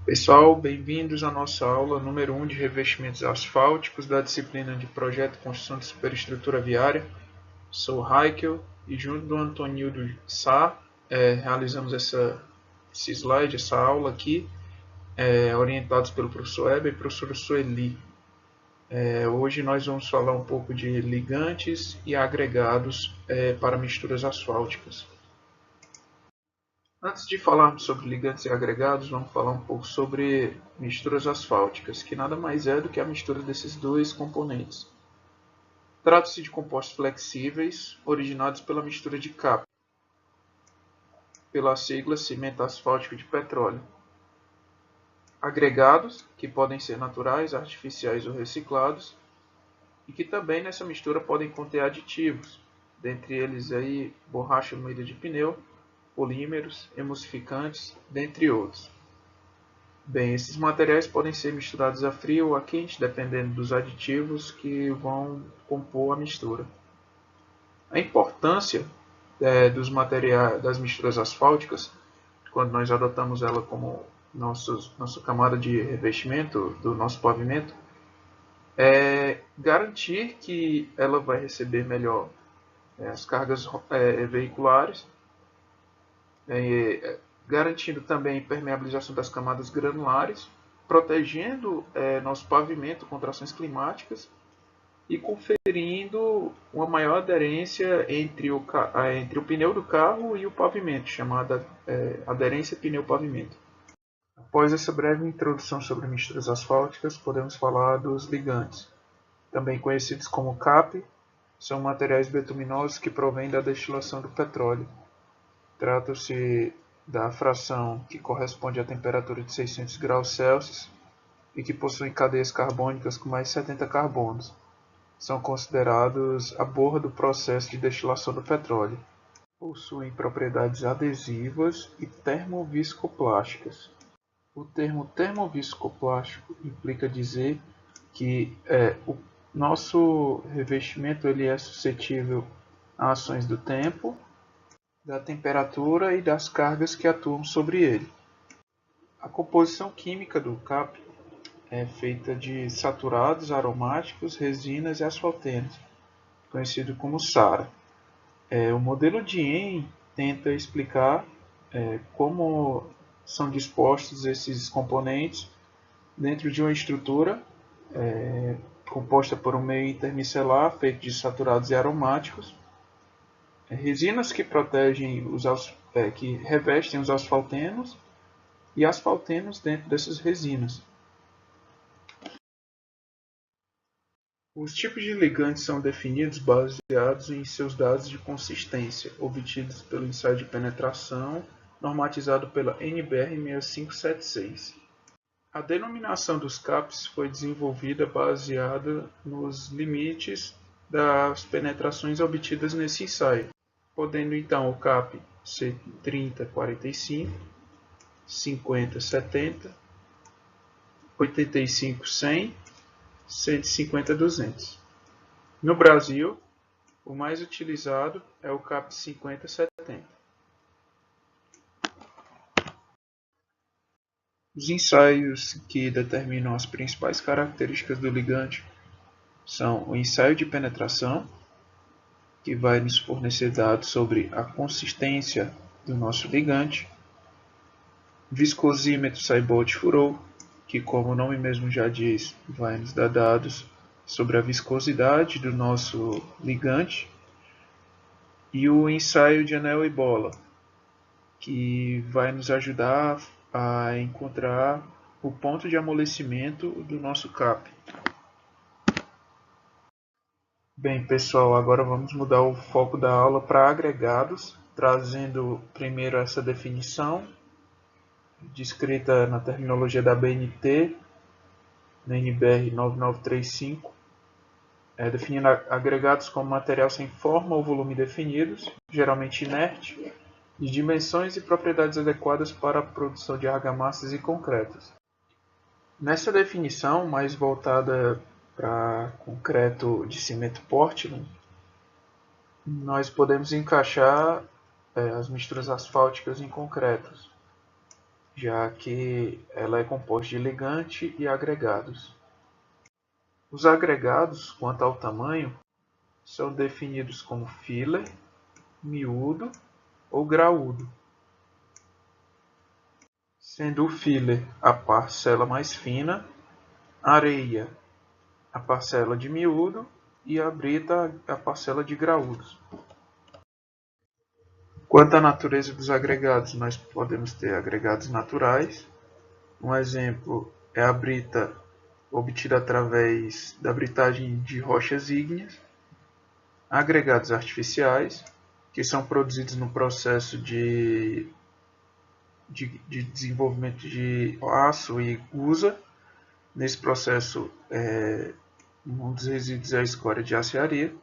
Pessoal, bem-vindos à nossa aula número 1 de revestimentos asfálticos da disciplina de Projeto e Construção de Superestrutura Viária. Sou Raikel e junto do Antonildo Sá realizamos esse slide, essa aula aqui, orientados pelo professor Heber e professor Sueli. Hoje nós vamos falar um pouco de ligantes e agregados para misturas asfálticas. Antes de falarmos sobre ligantes e agregados, vamos falar um pouco sobre misturas asfálticas, que nada mais é do que a mistura desses dois componentes. Trata-se de compostos flexíveis originados pela mistura de CAP, pela sigla Cimento Asfáltico de Petróleo. Agregados, que podem ser naturais, artificiais ou reciclados, e que também nessa mistura podem conter aditivos, dentre eles aí borracha moída de pneu, polímeros, emulsificantes, dentre outros. Bem, esses materiais podem ser misturados a frio ou a quente, dependendo dos aditivos que vão compor a mistura. A importância dos materiais das misturas asfálticas, quando nós adotamos ela como nossa camada de revestimento do nosso pavimento, é garantir que ela vai receber melhor as cargas veiculares, garantindo também a impermeabilização das camadas granulares, protegendo nosso pavimento contra ações climáticas e conferindo uma maior aderência entre o pneu do carro e o pavimento, chamada aderência pneu-pavimento. Após essa breve introdução sobre misturas asfálticas, podemos falar dos ligantes, também conhecidos como CAP. São materiais betuminosos que provêm da destilação do petróleo. Trata-se da fração que corresponde à temperatura de 600 graus Celsius e que possuem cadeias carbônicas com mais de 70 carbonos. São considerados a borra do processo de destilação do petróleo. Possuem propriedades adesivas e termoviscoplásticas. O termo termoviscoplástico implica dizer que o nosso revestimento ele é suscetível a ações do tempo, da temperatura e das cargas que atuam sobre ele. A composição química do CAP é feita de saturados aromáticos, resinas e asfaltenos, conhecido como SARA. O modelo de EN tenta explicar como são dispostos esses componentes dentro de uma estrutura composta por um meio intermicelar feito de saturados e aromáticos, resinas que protegem que revestem os asfaltenos e asfaltenos dentro dessas resinas. Os tipos de ligantes são definidos baseados em seus dados de consistência, obtidos pelo ensaio de penetração, normatizado pela NBR 6576. A denominação dos CAPs foi desenvolvida baseada nos limites das penetrações obtidas nesse ensaio, podendo então o CAP ser 30-45, 50-70, 85-100, 150-200. No Brasil, o mais utilizado é o CAP 50-70. Os ensaios que determinam as principais características do ligante são o ensaio de penetração, que vai nos fornecer dados sobre a consistência do nosso ligante, viscosímetro Seibold-Furrow, que, como o nome mesmo já diz, vai nos dar dados sobre a viscosidade do nosso ligante, e o ensaio de anel e bola, que vai nos ajudar a encontrar o ponto de amolecimento do nosso CAP. Bem, pessoal, agora vamos mudar o foco da aula para agregados, trazendo primeiro essa definição, descrita na terminologia da BNT, na NBR 9935, definindo agregados como material sem forma ou volume definidos, geralmente inerte, de dimensões e propriedades adequadas para a produção de argamassas e concretos. Nessa definição, mais voltada para concreto de cimento Portland, nós podemos encaixar as misturas asfálticas em concretos. já que ela é composta de ligante e agregados. Os agregados, quanto ao tamanho, são definidos como filler, miúdo ou graúdo, sendo o filler a parcela mais fina, areia a parcela de miúdo e a brita a parcela de graúdos. Quanto à natureza dos agregados, nós podemos ter agregados naturais. Um exemplo é a brita obtida através da britagem de rochas ígneas. Agregados artificiais, que são produzidos no processo de desenvolvimento de aço e gusa. Nesse processo, um dos resíduos é a escória de aciaria,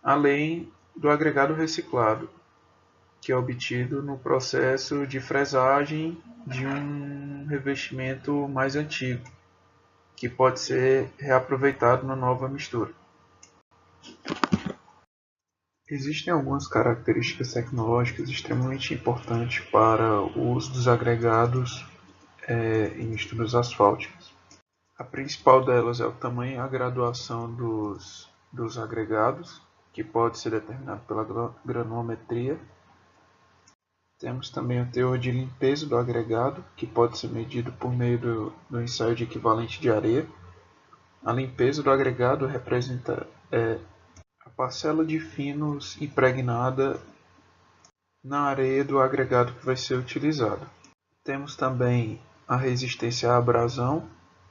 além do agregado reciclado, que é obtido no processo de fresagem de um revestimento mais antigo, que pode ser reaproveitado na nova mistura. Existem algumas características tecnológicas extremamente importantes para o uso dos agregados em misturas asfálticas. A principal delas é o tamanho e a graduação dos agregados, que pode ser determinado pela granulometria. Temos também o teor de limpeza do agregado, que pode ser medido por meio do ensaio de equivalente de areia. A limpeza do agregado representa a parcela de finos impregnada na areia do agregado que vai ser utilizado. Temos também a resistência à abrasão,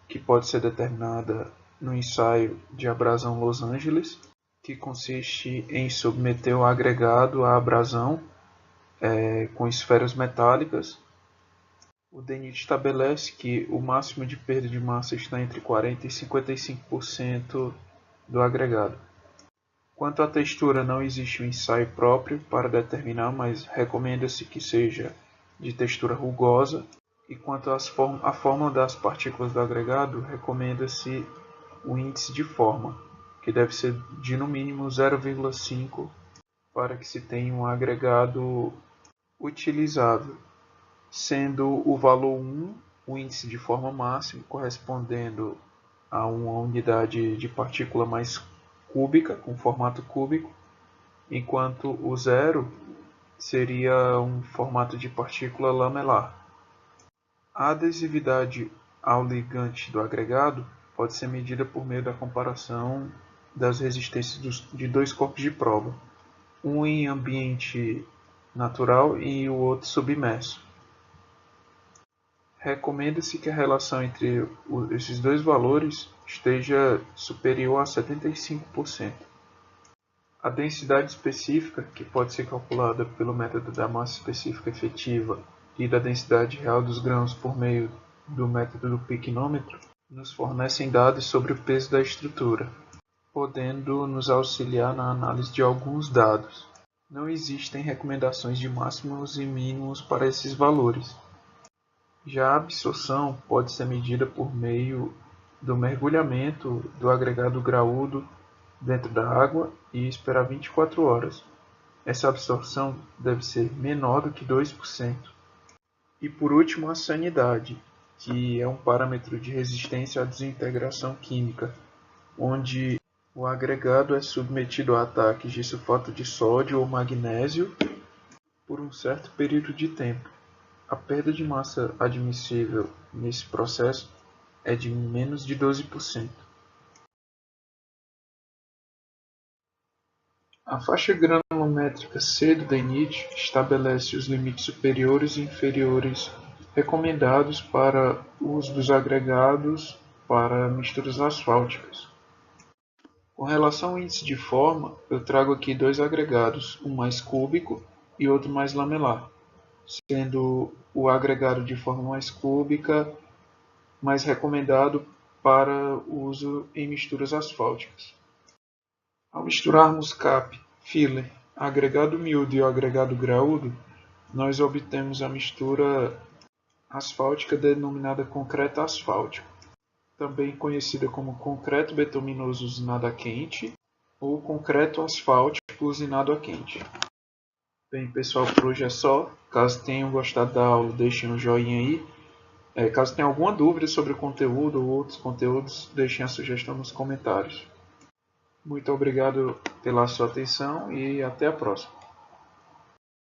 que pode ser determinada no ensaio de abrasão Los Angeles, que consiste em submeter o agregado à abrasão com esferas metálicas. O DENIT estabelece que o máximo de perda de massa está entre 40% e 55% do agregado. Quanto à textura, não existe um ensaio próprio para determinar, mas recomenda-se que seja de textura rugosa. E quanto à forma das partículas do agregado, recomenda-se o índice de forma, que deve ser de no mínimo 0,5 para que se tenha um agregado utilizável, sendo o valor 1 o índice de forma máximo, correspondendo a uma unidade de partícula mais cúbica, com formato cúbico, enquanto o 0 seria um formato de partícula lamelar. A adesividade ao ligante do agregado pode ser medida por meio da comparação das resistências de dois corpos de prova, um em ambiente natural e o outro submerso. Recomenda-se que a relação entre esses dois valores esteja superior a 75%. A densidade específica, que pode ser calculada pelo método da massa específica efetiva e da densidade real dos grãos por meio do método do piquenômetro, nos fornecem dados sobre o peso da estrutura, podendo nos auxiliar na análise de alguns dados. Não existem recomendações de máximos e mínimos para esses valores. Já a absorção pode ser medida por meio do mergulhamento do agregado graúdo dentro da água e esperar 24 horas. Essa absorção deve ser menor do que 2%. E por último, a sanidade, que é um parâmetro de resistência à desintegração química, onde o agregado é submetido a ataques de sulfato de sódio ou magnésio por um certo período de tempo. A perda de massa admissível nesse processo é de menos de 12%. A faixa granulométrica C do DENIT estabelece os limites superiores e inferiores recomendados para o uso dos agregados para misturas asfálticas. Com relação ao índice de forma, eu trago aqui dois agregados, um mais cúbico e outro mais lamelar, sendo o agregado de forma mais cúbica mais recomendado para uso em misturas asfálticas. Ao misturarmos CAP, filler, agregado miúdo e o agregado graúdo, nós obtemos a mistura asfáltica denominada concreto asfáltico, também conhecida como concreto betuminoso usinado a quente ou concreto asfáltico usinado a quente. Bem, pessoal, por hoje é só. Caso tenham gostado da aula, deixem um joinha aí. Caso tenha alguma dúvida sobre o conteúdo ou outros conteúdos, deixem a sugestão nos comentários. Muito obrigado pela sua atenção e até a próxima.